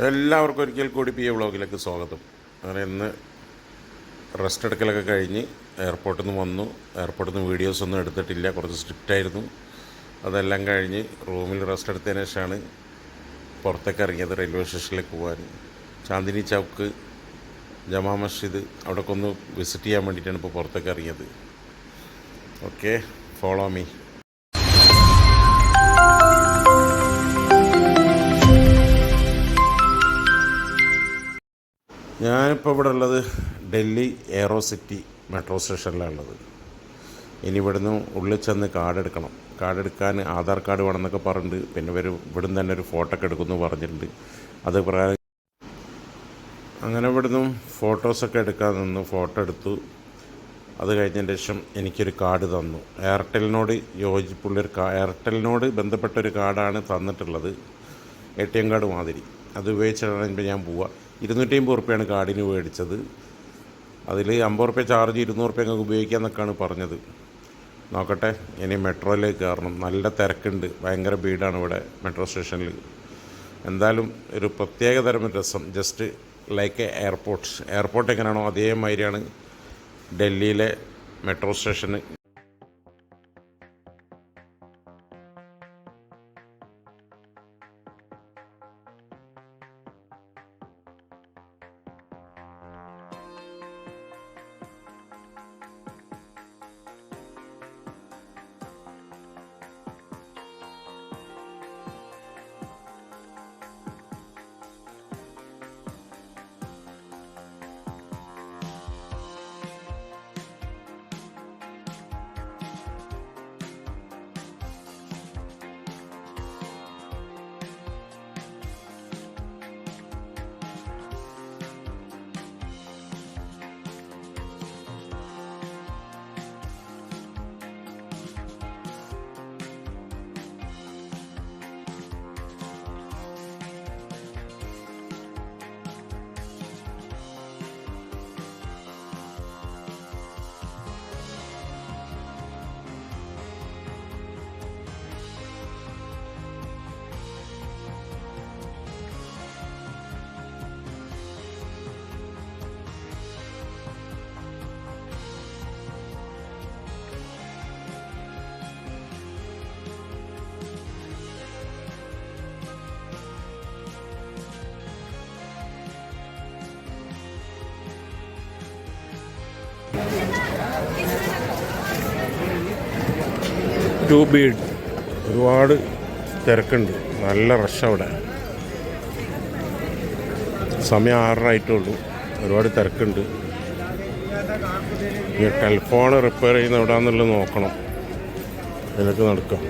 എല്ലാവർക്കും ഒരിക്കൽ കൂടി പി എ വ്ളോഗിലേക്ക് സ്വാഗതം. അങ്ങനെ ഇന്ന് റെസ്റ്റ് എടുക്കലൊക്കെ കഴിഞ്ഞ് എയർപോർട്ടിൽ നിന്ന് വന്നു. എയർപോർട്ടിൽ നിന്ന് വീഡിയോസ് ഒന്നും എടുത്തിട്ടില്ല, കുറച്ച് സ്ട്രിക്റ്റായിരുന്നു. അതെല്ലാം കഴിഞ്ഞ് റൂമിൽ റെസ്റ്റ് എടുത്തതിന് ശേഷമാണ് പുറത്തേക്ക് ഇറങ്ങിയത് റെയിൽവേ സ്റ്റേഷനിലേക്ക് പോകാൻ. ചാന്ദിനി ചൗക്ക്, ജമാ മസ്ജിദ് അവിടെയൊക്കെ ഒന്ന് വിസിറ്റ് ചെയ്യാൻ വേണ്ടിയിട്ടാണ് ഇപ്പോൾ പുറത്തേക്ക് ഇറങ്ങിയത്. Okay, follow me. ഞാനിപ്പോൾ ഇവിടെ ഉള്ളത് ഡൽഹി എയറോ സിറ്റി മെട്രോ സ്റ്റേഷനിലാണ് ഉള്ളത്. ഇനി ഇവിടുന്ന് ഉള്ളിൽ ചെന്ന് കാർഡ് എടുക്കണം. കാർഡ് എടുക്കാൻ ആധാർ കാർഡ് വേണമെന്നൊക്കെ പറഞ്ഞിട്ടുണ്ട്. പിന്നെ ഇവിടുന്ന് തന്നെ ഒരു ഫോട്ടോ ഒക്കെ എടുക്കുമെന്ന് പറഞ്ഞിട്ടുണ്ട്. അത് പ്രകാരം അങ്ങനെ ഇവിടുന്ന് ഫോട്ടോസൊക്കെ എടുക്കാൻ നിന്നു. ഫോട്ടോ എടുത്തു. അത് കഴിഞ്ഞതിന് ശേഷം എനിക്കൊരു കാർഡ് തന്നു. എയർടെലിനോട് ബന്ധപ്പെട്ടൊരു കാർഡാണ് തന്നിട്ടുള്ളത്, ATM കാർഡ് മാതിരി. അത് ഉപയോഗിച്ചിട്ടാണ് ഞാൻ പോവുക. 250 റുപ്യാണ് കാർഡിന് മേടിച്ചത്. അതിൽ 50 റുപ്യ ചാർജ്, 200 റുപ്യ ഞങ്ങൾക്ക് ഉപയോഗിക്കാമെന്നൊക്കെയാണ് പറഞ്ഞത്. നോക്കട്ടെ, ഇനി മെട്രോയിലേക്ക് കയറണം. നല്ല തിരക്കുണ്ട്, ഭയങ്കര ഭീടാണ് ഇവിടെ മെട്രോ സ്റ്റേഷനിൽ. എന്തായാലും ഒരു പ്രത്യേകതരം രസം. ജസ്റ്റ് ലൈക്ക് എയർപോർട്ട് എങ്ങനെയാണോ അതേമാതിരിയാണ് ഡൽഹിയിലെ മെട്രോ സ്റ്റേഷന്. ടു ബീഡ് ഒരുപാട് തിരക്കുണ്ട്, നല്ല റഷ് അവിടെ. സമയം 6:30 ആയിട്ടുള്ളൂ. ഒരുപാട് തിരക്കുണ്ട്. ഇനി ടെലിഫോൺ റിപ്പയർ ചെയ്യുന്ന എവിടെയാണെന്നുള്ളത് നോക്കണം. ഇതിലേക്ക് നടക്കാം.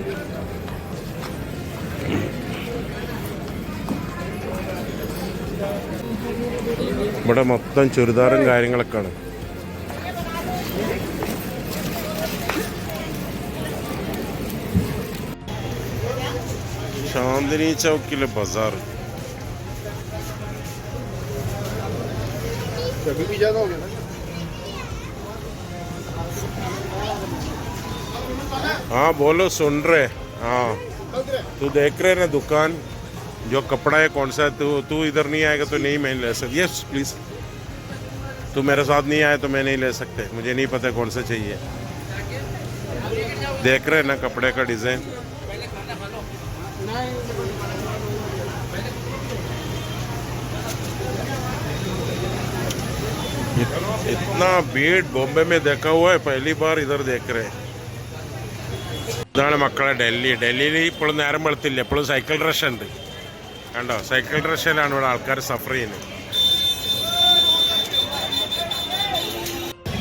ഇവിടെ മൊത്തം ചുരിദാറും കാര്യങ്ങളൊക്കെയാണ്. चांदनी चौक बाजार भी ज़्यादा हो गया ना। हाँ बोलो, सुन रहे। हाँ, तू देख रहे ना दुकान जो कपड़ा है कौन सा है? तू इधर नहीं आएगा तो नहीं मैं ले सकती। यस प्लीज़, तू मेरे साथ नहीं आए तो मैं नहीं ले सकते। मुझे नहीं पता कौन सा चाहिए। देख रहे ना कपड़े का डिज़ाइन। इतना भीड़ बॉम्बे में देखा हुआ है, पहली बार इधर देख रहे हैं. ഇതാണ് മക്കളെ ഡൽഹിയിൽ ഇപ്പോഴും നേരം വെളുത്തില്ല. എപ്പോഴും സൈക്കിൾ റഷ് ഉണ്ട്. കണ്ടോ, സൈക്കിൾ റഷിലാണ് ഇവിടെ ആൾക്കാർ സഫർ ചെയ്യുന്നത്.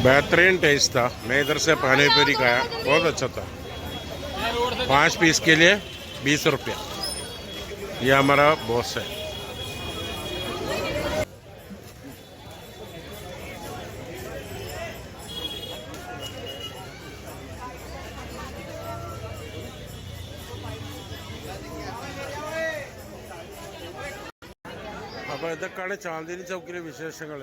बेहतरीन टेस्ट था. मैं इधर से पानी पूरी खाया, बहुत अच्छा था. 5 पीस के लिए 20 रुपया. ये हमारा बॉस है. അപ്പോൾ ഇതൊക്കെയാണ് ചാന്ദിനി ചൗക്കിലെ വിശേഷങ്ങൾ.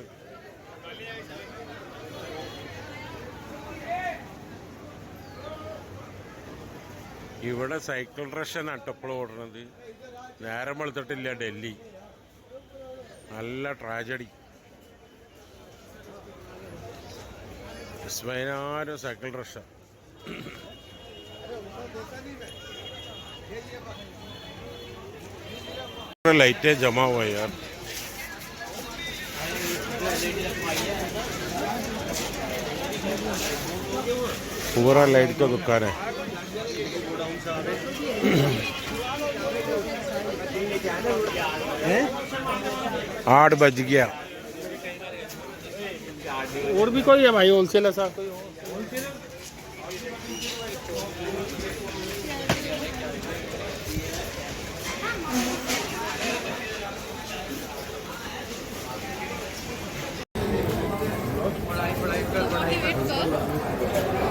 ഇവിടെ സൈക്കിൾ റഷനാണ് ഇപ്പോൾ ഓടുന്നത്. നേരം വെളുത്തിട്ടില്ല ഡൽഹി. നല്ല ട്രാജഡി. स्मैनारो साइकिल रश लाइटें जमा हुआ यार. पूरा लाइट का दुकान है. 8 बज गया. और भी कोई है भाई होलसेल ऐसा कोई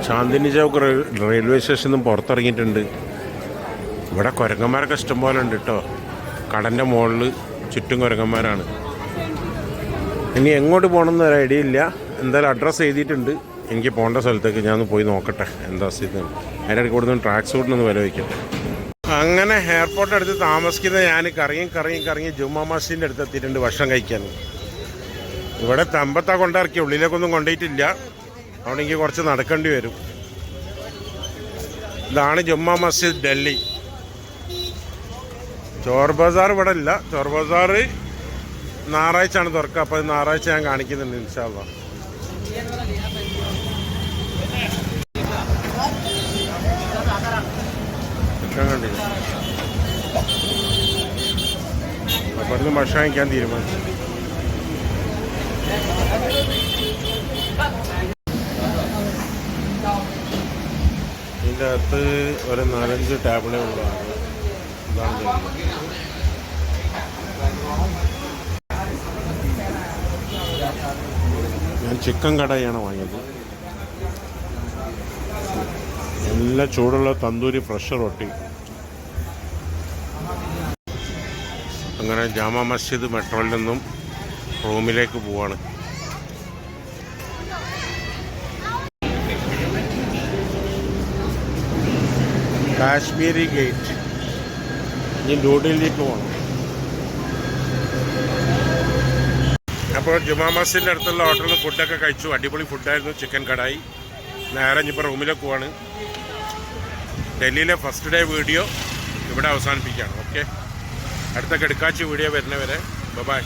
ചാന്ദിനി ചൗക്ക് റെയിൽവേ സ്റ്റേഷനിൽ നിന്ന് പുറത്തിറങ്ങിയിട്ടുണ്ട്. ഇവിടെ കുരങ്ങന്മാരൊക്കെ ഇഷ്ടംപോലെ ഉണ്ട് കേട്ടോ. കടൻ്റെ മുകളിൽ ചുറ്റും കുരങ്ങന്മാരാണ്. ഇനി എങ്ങോട്ട് പോകണമെന്ന് ഒരു ഐഡിയ ഇല്ല. എന്തായാലും അഡ്രസ്സ് എഴുതിയിട്ടുണ്ട്. എനിക്ക് പോകേണ്ട സ്ഥലത്തേക്ക് ഞാൻ പോയി നോക്കട്ടെ എന്താ സ്ഥിതി. അതിൻ്റെ ഇടയ്ക്ക് കൊടുത്ത് ട്രാക്ക് സൂട്ടിനൊന്ന് വില വയ്ക്കട്ടെ. അങ്ങനെ എയർപോർട്ടിൻ്റെ അടുത്ത് താമസിക്കുന്ന ഞാൻ കറങ്ങി ജുമാ മസ്ജിദിൻ്റെ അടുത്ത് എത്തിയിട്ടുണ്ട് ഭക്ഷണം കഴിക്കാൻ. ഇവിടെ തമ്പത്താ കൊണ്ടിറക്കി, ഉള്ളിലേക്കൊന്നും കൊണ്ടുപോയിട്ടില്ല. അവിടെ എനിക്ക് കുറച്ച് നടക്കേണ്ടി വരും. ഇതാണ് ജുമാ മസ്ജിദ് ഡൽഹി. ചോർ ബസാർ ഇവിടെ ഇല്ല. ചോർ ബസാർ ഞായറാഴ്ച ആണ് തുറക്കുക. അപ്പോൾ ഞായറാഴ്ച ഞാൻ കാണിക്കുന്നുണ്ട് ഇൻഷാ അല്ലാഹ്. കണ്ടില്ല അപ്പോൾ ഇന്ന് ഭക്ഷണം കഴിക്കാൻ തീരുമാനിച്ചു. ഇതിൻ്റെ അകത്ത് ഒരു 4-5 ടേബിളേ ഉള്ളതാണ്. ഇതാണ് ഞാൻ ചിക്കൻ കടായിയാണ് വാങ്ങിയത്. നല്ല ചൂടുള്ള തന്തൂരി ഫ്രഷ് റൊട്ടി. അങ്ങനെ ജാമാ മസ്ജിദ് മെട്രോയിൽ നിന്നും റൂമിലേക്ക് പോവാണ്. കാശ്മീരി ഗേറ്റ്. ഇനി ഡൂഡിലേക്ക് പോകണം. അപ്പോൾ ജുമാ മസ്ജിദിൻ്റെ അടുത്തുള്ള ഹോട്ടലിൽ ഫുഡൊക്കെ കഴിച്ചു. അടിപൊളി ഫുഡായിരുന്നു. ചിക്കൻ കടായി. നേരെ ഇനിയിപ്പോൾ റൂമിലേക്ക് പോവാണ്. ഡൽഹിയിലെ ഫസ്റ്റ് ഡേ വീഡിയോ ഇവിടെ അവസാനിപ്പിക്കുകയാണ്. ഓക്കെ, അടുത്ത കിടക്കാച്ചി വീഡിയോ വരുന്നവരെ ബൈ.